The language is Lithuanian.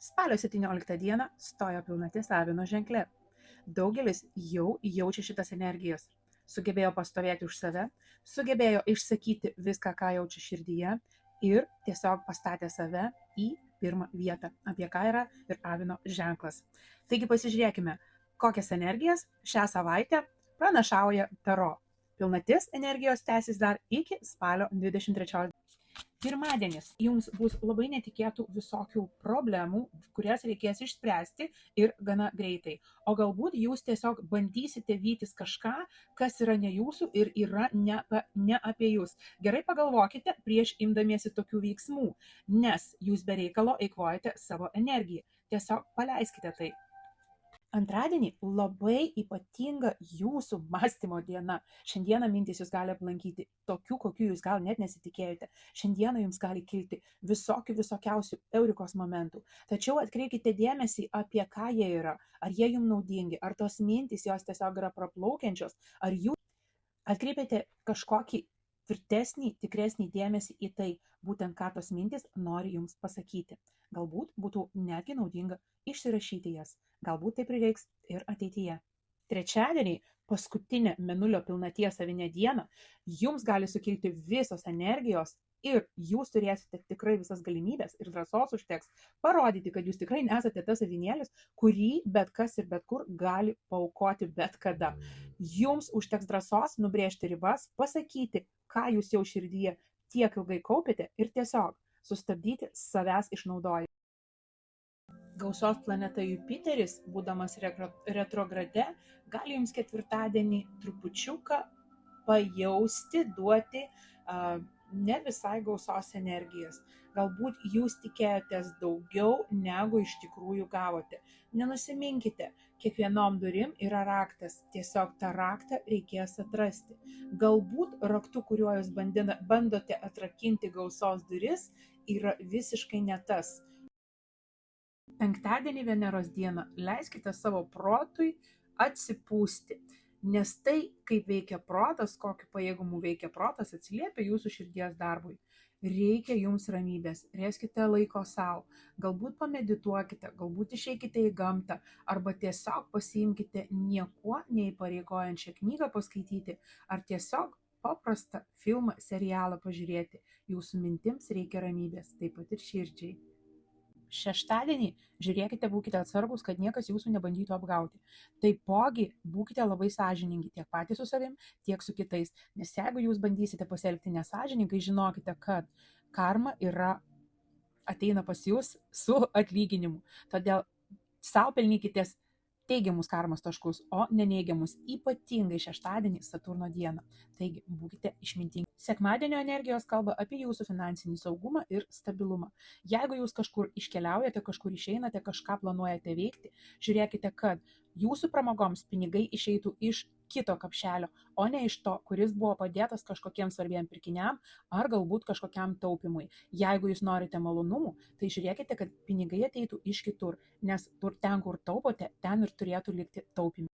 Spalio 17 dieną stojo pilnatis Avino ženkle. Daugelis jau jaučia šitas energijas. Sugebėjo pastovėti už save, sugebėjo išsakyti viską, ką jaučia širdyje ir tiesiog pastatė save į pirmą vietą, apie ką yra ir Avino ženklas. Taigi pasižiūrėkime, kokias energijas šią savaitę pranašauja Taro. Pilnatis energijos tęsis dar iki spalio 23. Pirmadienis jums bus labai netikėtų visokių problemų, kurias reikės išspręsti ir gana greitai. O galbūt jūs tiesiog bandysite vytis kažką, kas yra ne jūsų ir yra ne apie jūs. Gerai pagalvokite prieš imdamiesi tokių veiksmų, nes jūs be reikalo eikvojate savo energiją. Tiesiog paleiskite tai. Antradienį labai ypatinga jūsų mąstymo diena. Šiandieną mintys jūs gali aplankyti tokių, kokių jūs gal net nesitikėjote. Šiandieną jums gali kilti visokiausių eurikos momentų. Tačiau atkreipkite dėmesį, apie ką jie yra. Ar jie jums naudingi, ar tos mintys jos tiesiog yra praplaukiančios, ar jūs atkreipėte kažkokį tvirtesnį, tikresnį dėmesį į tai, būtent ką tos mintys nori jums pasakyti. Galbūt būtų netgi naudinga išsirašyti jas. Galbūt tai prireiks ir ateityje. Trečiadienį, paskutinę mėnulio pilnaties Avine dieną, jums gali sukilti visos energijos ir jūs turėsite tikrai visas galimybės ir drąsos užteks parodyti, kad jūs tikrai nesate tas avinėlis, kurį bet kas ir bet kur gali paaukoti bet kada. Jums užteks drąsos nubrėžti ribas, pasakyti, ką jūs jau širdyje tiek ilgai kaupėte ir tiesiog sustabdyti savęs išnaudojimą. Gausos planeta Jupiteris, būdamas retrograde, gali jums ketvirtadienį trupučiuką pajausti, duoti ne visai gausos energijas. Galbūt jūs tikėjotės daugiau, negu iš tikrųjų gavote. Nenusiminkite, kiekvienom durim yra raktas, tiesiog tą raktą reikės atrasti. Galbūt raktu, kuriuo jūs bandote atrakinti gausos duris, yra visiškai ne tas. Penktadienį Veneros dieną leiskite savo protui atsipūsti, nes tai, kaip veikia protas, kokiu pajėgumu veikia protas, atsiliepia jūsų širdies darbui. Reikia jums ramybės, rėskite laiko savo, galbūt pamedituokite, galbūt išeikite į gamtą, arba tiesiog pasiimkite niekuo neįpareigojančią knygą paskaityti, ar tiesiog paprastą filmą, serialą pažiūrėti. Jūsų mintims reikia ramybės, taip pat ir širdžiai. Šeštadienį žiūrėkite, būkite atsargus, kad niekas jūsų nebandytų apgauti. Taipogi būkite labai sąžiningi tiek patys su savim, tiek su kitais. Nes jeigu jūs bandysite pasielgti nesąžiningai, žinokite, kad karma ateina pas jūs su atlyginimu. Todėl savo pelnykitės teigiamus karmos taškus, o neneigiamus, ypatingai šeštadienį Saturno dieną. Taigi, būkite išmintingi. Sekmadienio energijos kalba apie jūsų finansinį saugumą ir stabilumą. Jeigu jūs kažkur iškeliaujate, kažkur išeinate, kažką planuojate veikti, žiūrėkite, kad jūsų pramogoms pinigai išeitų iš kito kapšelio, o ne iš to, kuris buvo padėtas kažkokiem svarbiem pirkiniam ar galbūt kažkokiam taupimui. Jeigu jūs norite malonumų, tai žiūrėkite, kad pinigai ateitų iš kitur, nes ten, kur taupote, ten ir turėtų likti taupymai.